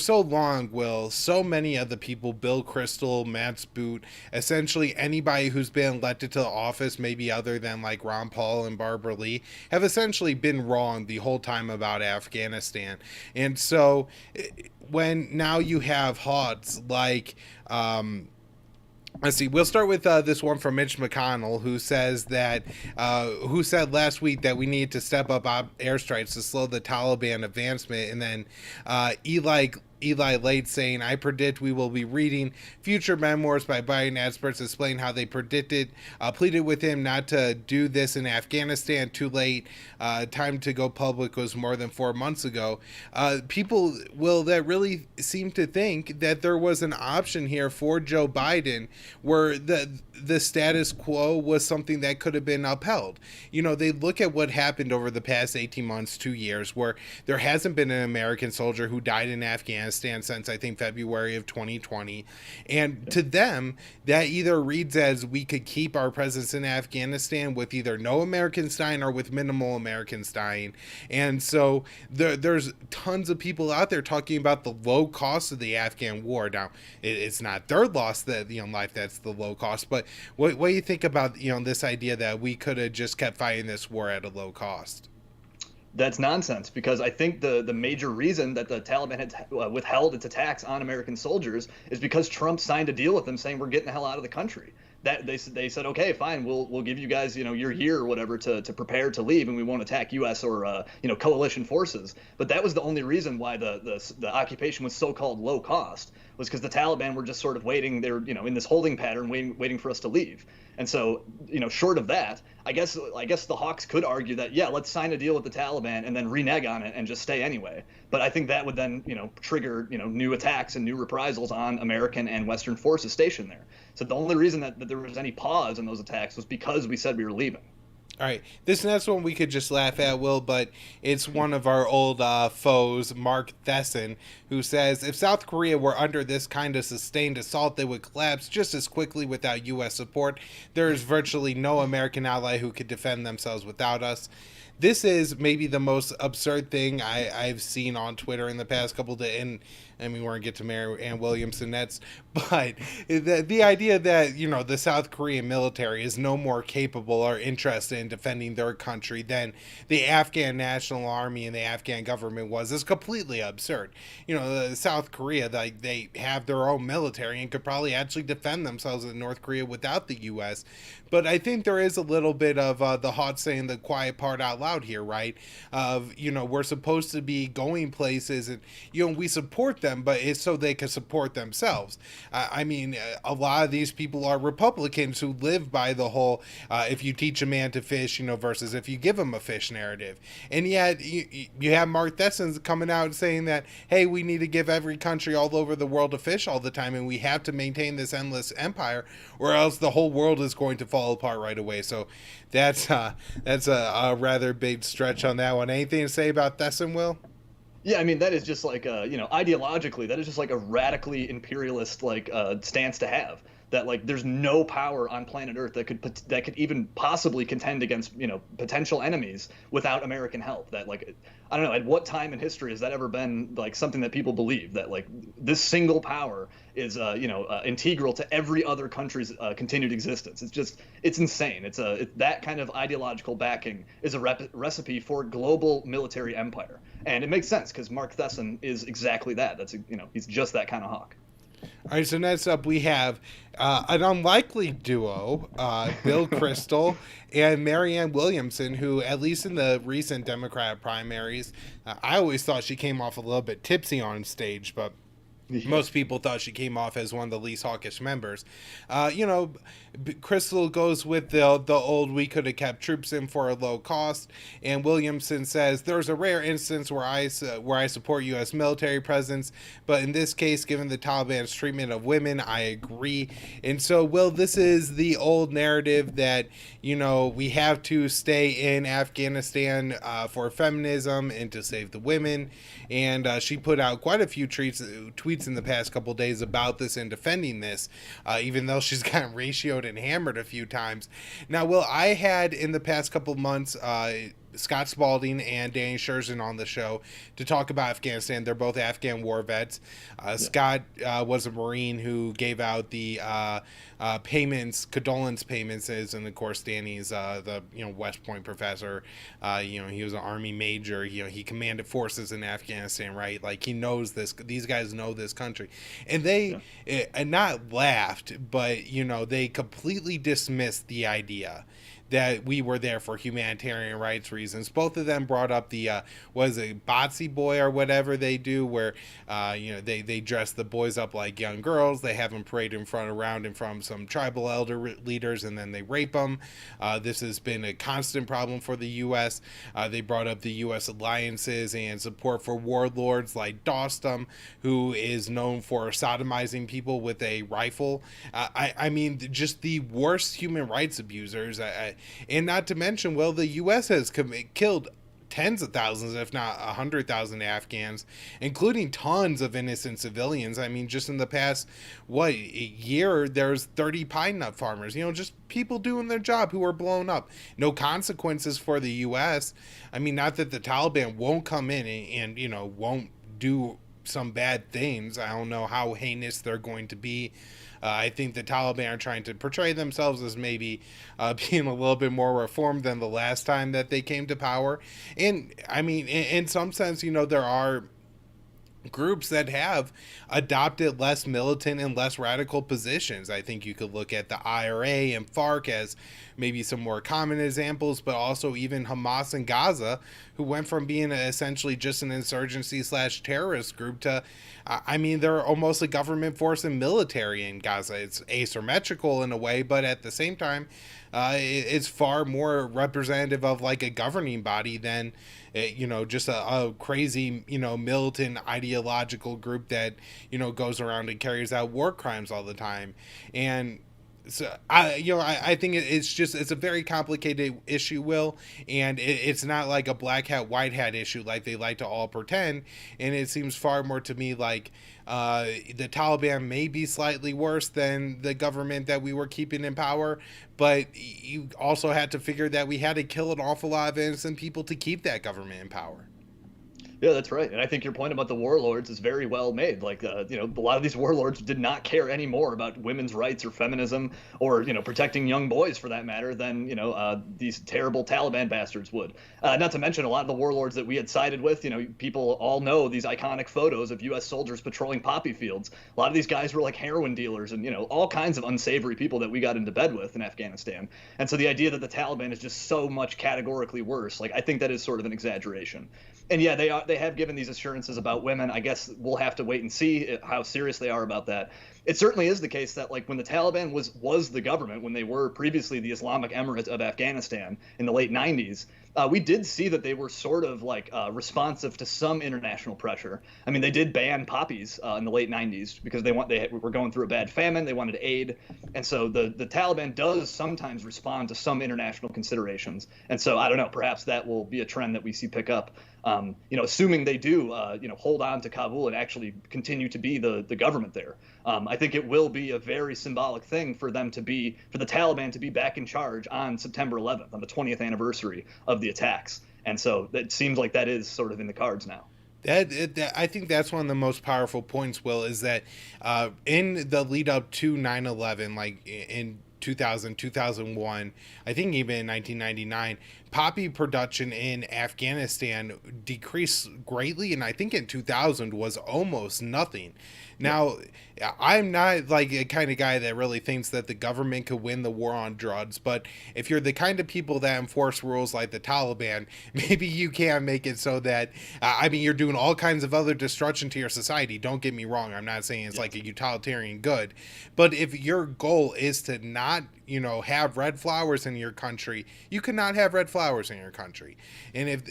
so long, Will, so many of the people, Bill Kristol, Matt Boot, essentially anybody who's been elected to office, maybe other than like Ron Paul and Barbara Lee, have essentially been wrong the whole time about Afghanistan. And so when now you have hods like, let's see. We'll start with this one from Mitch McConnell, who says that, who said last week that we need to step up airstrikes to slow the Taliban advancement, and then Eli Late saying, "I predict we will be reading future memoirs by Biden experts explain how they pleaded with him not to do this in Afghanistan. Too late. Time to go public was more than 4 months ago." People will that really seem to think that there was an option here for Joe Biden where the status quo was something that could have been upheld. You know, they look at what happened over the past 18 months, 2 years, where there hasn't been an American soldier who died in Afghanistan since I think February of 2020. And to them, that either reads as we could keep our presence in Afghanistan with either no Americans dying or with minimal Americans dying. And so there's tons of people out there talking about the low cost of the Afghan war. Now, it's not their loss that, life that's the low cost, but what do you think about, this idea that we could have just kept fighting this war at a low cost? That's nonsense, because I think the major reason that the Taliban had withheld its attacks on American soldiers is because Trump signed a deal with them saying we're getting the hell out of the country. That they said, okay, fine, we'll give you guys, your year or whatever to prepare to leave, and we won't attack U.S. or coalition forces. But that was the only reason why the occupation was so called low cost, was because the Taliban were just sort of waiting. They were in this holding pattern, waiting for us to leave. And so, short of that, I guess the Hawks could argue that, yeah, let's sign a deal with the Taliban and then renege on it and just stay anyway. But I think that would then, trigger, new attacks and new reprisals on American and Western forces stationed there. So the only reason that there was any pause in those attacks was because we said we were leaving. All right, this next one we could just laugh at, Will, but it's one of our old foes, Mark Thesson, who says, if South Korea were under this kind of sustained assault, they would collapse just as quickly without U.S. support. There is virtually no American ally who could defend themselves without us. This is maybe the most absurd thing I've seen on Twitter in the past couple of days. And I mean, we're going to get to Mary Ann Williamson next. But the idea that, the South Korean military is no more capable or interested in defending their country than the Afghan National Army and the Afghan government was is completely absurd. The South Korea, they have their own military and could probably actually defend themselves in North Korea without the U.S. But I think there is a little bit of the hot saying the quiet part out loud here, right? Of, we're supposed to be going places and, we support them, but it's so they can support themselves. I mean, a lot of these people are Republicans who live by the whole, if you teach a man to fish, versus if you give him a fish narrative. And yet you have Mark Thesson coming out and saying that, hey, we need to give every country all over the world a fish all the time, and we have to maintain this endless empire, or else the whole world is going to fall apart right away. So that's a rather big stretch on that one. Anything to say about Thesson, Will? Yeah, I mean, that is just like ideologically, that is just like a radically imperialist stance to have. That there's no power on planet Earth that could even possibly contend against potential enemies without American help. That I don't know, at what time in history has that ever been something that people believe, that this single power is integral to every other country's continued existence. It's insane. That kind of ideological backing is a recipe for global military empire, and it makes sense because Mark Thesson is exactly that. He's just that kind of hawk. All right, so next up we have an unlikely duo, Bill Kristol and Mary Ann Williamson, who, at least in the recent Democratic primaries, I always thought she came off a little bit tipsy on stage, but most people thought she came off as one of the least hawkish members. Kristol goes with the old "we could have kept troops in for a low cost," and Williamson says there's a rare instance where I support U.S. military presence, but in this case, given the Taliban's treatment of women, I agree. And so, Will, this is the old narrative that we have to stay in Afghanistan for feminism and to save the women. And she put out quite a few tweets in the past couple days about this and defending this, even though she's gotten ratioed and hammered a few times. Now, Will, I had in the past couple months Scott Spalding and Danny Sherzen on the show to talk about Afghanistan. They're both Afghan war vets. Scott was a Marine who gave out the payments, condolence payments, and of course Danny's the West Point professor. He was an Army major. He commanded forces in Afghanistan, right? Like he knows this. These guys know this country, and they not laughed, but they completely dismissed the idea that we were there for humanitarian rights reasons. Both of them brought up the was it Botsy boy or whatever they do, where they dress the boys up like young girls. They have them parade in front of some tribal elder leaders, and then they rape them. This has been a constant problem for the U.S. They brought up the U.S. alliances and support for warlords like Dostum, who is known for sodomizing people with a rifle. I mean, just the worst human rights abusers. And not to mention, well, the U.S. has killed tens of thousands, if not 100,000 Afghans, including tons of innocent civilians. I mean, just in the past, year, there's 30 pine nut farmers, just people doing their job who are blown up. No consequences for the U.S. I mean, not that the Taliban won't come in and won't do some bad things. I don't know how heinous they're going to be. I think the Taliban are trying to portray themselves as maybe being a little bit more reformed than the last time that they came to power. And I mean, in some sense, there are groups that have adopted less militant and less radical positions. I think you could look at the IRA and FARC as maybe some more common examples, but also even Hamas in Gaza, who went from being essentially just an insurgency / terrorist group to, they're almost a government force and military in Gaza. It's asymmetrical in a way, but at the same time, it's far more representative of like a governing body than just a crazy militant ideological group that goes around and carries out war crimes all the time. And so I think it's a very complicated issue, Will, and it's not like a black hat white hat issue like they like to all pretend. And it seems far more to me like the Taliban may be slightly worse than the government that we were keeping in power, but you also had to figure that we had to kill an awful lot of innocent people to keep that government in power. Yeah, that's right. And I think your point about the warlords is very well made. Like, a lot of these warlords did not care any more about women's rights or feminism or, protecting young boys for that matter than, these terrible Taliban bastards would. Not to mention a lot of the warlords that we had sided with, people all know these iconic photos of U.S. soldiers patrolling poppy fields. A lot of these guys were like heroin dealers and, all kinds of unsavory people that we got into bed with in Afghanistan. And so the idea that the Taliban is just so much categorically worse, like, I think that is sort of an exaggeration. And yeah, they have given these assurances about women. I guess we'll have to wait and see how serious they are about that. It certainly is the case that, like, when the Taliban was the government, when they were previously the Islamic Emirate of Afghanistan in the late 90s, we did see that they were sort of like responsive to some international pressure. I mean, they did ban poppies in the late 90s because they were going through a bad famine. They wanted aid. And so the Taliban does sometimes respond to some international considerations. And so I don't know, perhaps that will be a trend that we see pick up. Assuming they do, hold on to Kabul and actually continue to be the government there. I think it will be a very symbolic thing for the Taliban to be back in charge on September 11th, on the 20th anniversary of the attacks. And so it seems like that is sort of in the cards now. I think that's one of the most powerful points, Will, is that in the lead up to 9/11, like in 2000, 2001, I think even in 1999, poppy production in Afghanistan decreased greatly, and I think in 2000 was almost nothing. Now, I'm not like a kind of guy that really thinks that the government could win the war on drugs, but if you're the kind of people that enforce rules like the Taliban, maybe you can make it so that, you're doing all kinds of other destruction to your society. Don't get me wrong. I'm not saying it's like a utilitarian good, but if your goal is to not, have red flowers in your country, you cannot have red flowers in your country. And if,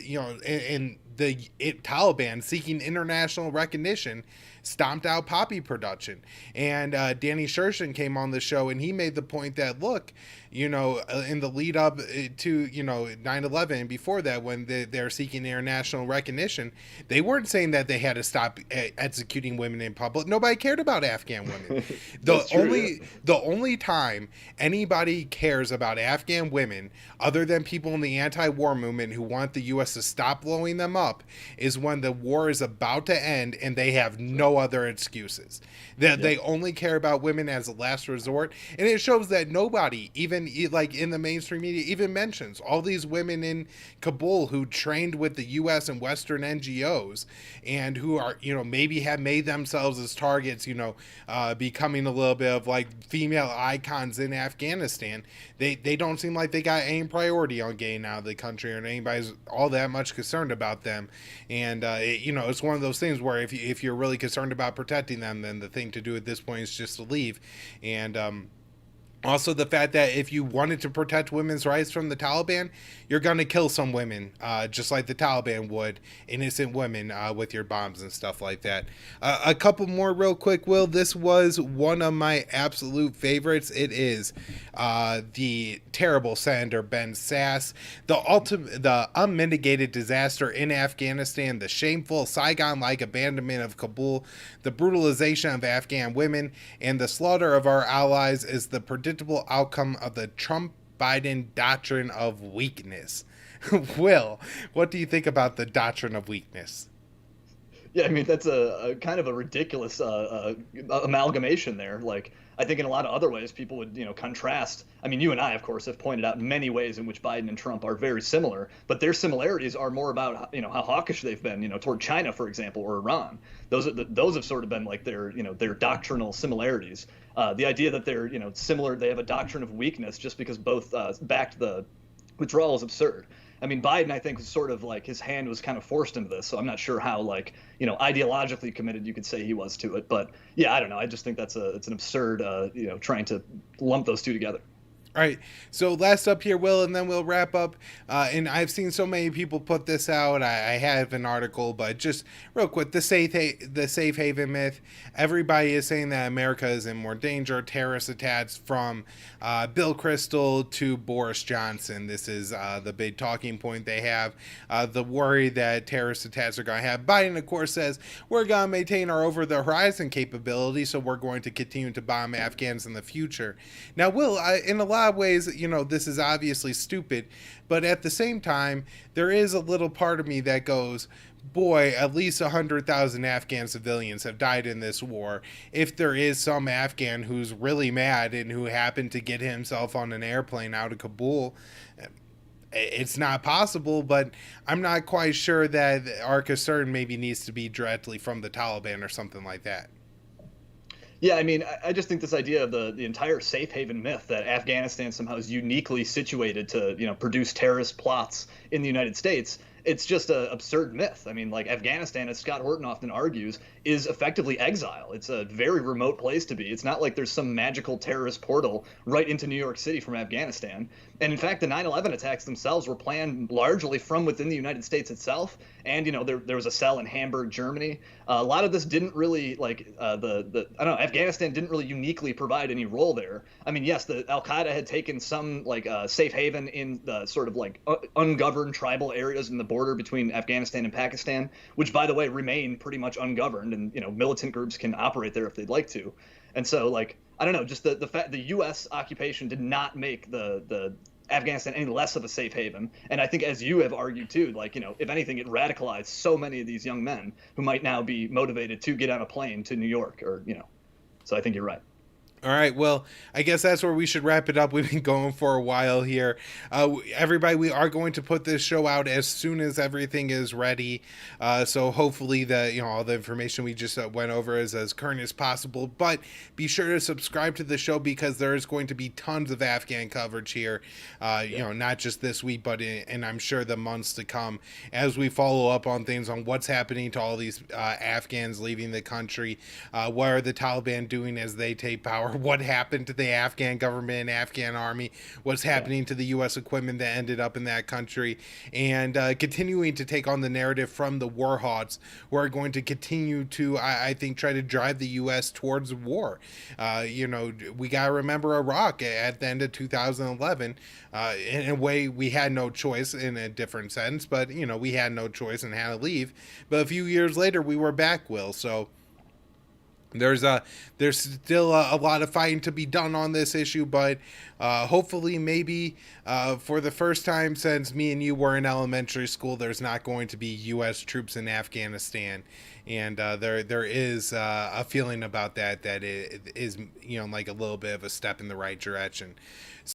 and Taliban, seeking international recognition, stomped out poppy production. And Danny Shershin came on the show and he made the point that, look, in the lead up to 9/11, before that, when they're seeking international recognition, they weren't saying that they had to stop executing women in public. Nobody cared about Afghan women. The only time anybody cares about Afghan women, other than people in the anti-war movement who want the U.S. to stop blowing them up, is when the war is about to end and they have no other excuses. They only care about women as a last resort, and it shows that nobody, even like in the mainstream media, even mentions all these women in Kabul who trained with the U.S. and Western NGOs and who are, maybe have made themselves as targets, becoming a little bit of like female icons in Afghanistan. They don't seem like they got any priority on getting out of the country, or anybody's all that much concerned about them. And it's one of those things where if you're really concerned about protecting them, then the thing to do at this point is just to leave. And also the fact that if you wanted to protect women's rights from the Taliban, you're going to kill some women, just like the Taliban would, innocent women, with your bombs and stuff like that. A couple more real quick, Will. This was one of my absolute favorites. It is the terrible Senator Ben Sass, the unmitigated disaster in Afghanistan, the shameful Saigon-like abandonment of Kabul, the brutalization of Afghan women, and the slaughter of our allies is the predictable outcome of the Trump-Biden doctrine of weakness. Will, what do you think about the doctrine of weakness? Yeah, I mean, that's a kind of a ridiculous amalgamation there. Like, I think in a lot of other ways, people would, contrast. I mean, you and I, of course, have pointed out many ways in which Biden and Trump are very similar, but their similarities are more about, how hawkish they've been, toward China, for example, or Iran. Those have sort of been like their doctrinal similarities. The idea that they're, similar, they have a doctrine of weakness just because both backed the withdrawal is absurd. I mean, Biden, I think, was sort of like his hand was kind of forced into this. So I'm not sure how, ideologically committed you could say he was to it. But yeah, I don't know. I just think it's an absurd, trying to lump those two together. All right, so last up here, Will, and then we'll wrap up. And I've seen so many people put this out. I have an article, but just real quick, the safe haven myth. Everybody is saying that America is in more danger. Terrorist attacks from Bill Kristol to Boris Johnson. This is the big talking point they have. The worry that terrorist attacks are going to have. Biden, of course, says we're going to maintain our over-the-horizon capability, so we're going to continue to bomb Afghans in the future. Now, Will, in a lot of ways, this is obviously stupid, but at the same time, there is a little part of me that goes, boy, at least 100,000 Afghan civilians have died in this war. If there is some Afghan who's really mad and who happened to get himself on an airplane out of Kabul, it's not possible, but I'm not quite sure that our concern maybe needs to be directly from the Taliban or something like that. Yeah, I mean, I just think this idea of the entire safe haven myth that Afghanistan somehow is uniquely situated to, produce terrorist plots in the United States, it's just an absurd myth. I mean, like Afghanistan, as Scott Horton often argues, is effectively exile. It's a very remote place to be. It's not like there's some magical terrorist portal right into New York City from Afghanistan. And in fact, the 9/11 attacks themselves were planned largely from within the United States itself. And, there was a cell in Hamburg, Germany. A lot of this didn't really I don't know, Afghanistan didn't really uniquely provide any role there. I mean, yes, the Al-Qaeda had taken some safe haven in the sort of ungoverned tribal areas in the border between Afghanistan and Pakistan, which, by the way, remain pretty much ungoverned, and militant groups can operate there if they'd like to. And so, I don't know, just the fact the U.S. occupation did not make the Afghanistan any less of a safe haven. And I think, as you have argued too, if anything, it radicalized so many of these young men who might now be motivated to get on a plane to New York, or so I think you're right. All right, well, I guess that's where we should wrap it up. We've been going for a while here. Everybody, we are going to put this show out as soon as everything is ready. So hopefully all the information we just went over is as current as possible. But be sure to subscribe to the show, because there is going to be tons of Afghan coverage here. Not just this week, but and I'm sure the months to come, as we follow up on things on what's happening to all these Afghans leaving the country. What are the Taliban doing as they take power or what happened to the Afghan government and Afghan army, what's happening to the U.S. equipment that ended up in that country, and continuing to take on the narrative from the war hawks who are going to continue to, I think, try to drive the U.S. towards war. We got to remember Iraq at the end of 2011. In a way, we had no choice in a different sense, but, we had no choice and had to leave. But a few years later, we were back, Will. So there's still a lot of fighting to be done on this issue, but hopefully maybe for the first time since me and you were in elementary school, there's not going to be U.S. troops in Afghanistan, and there is a feeling about that it is like a little bit of a step in the right direction.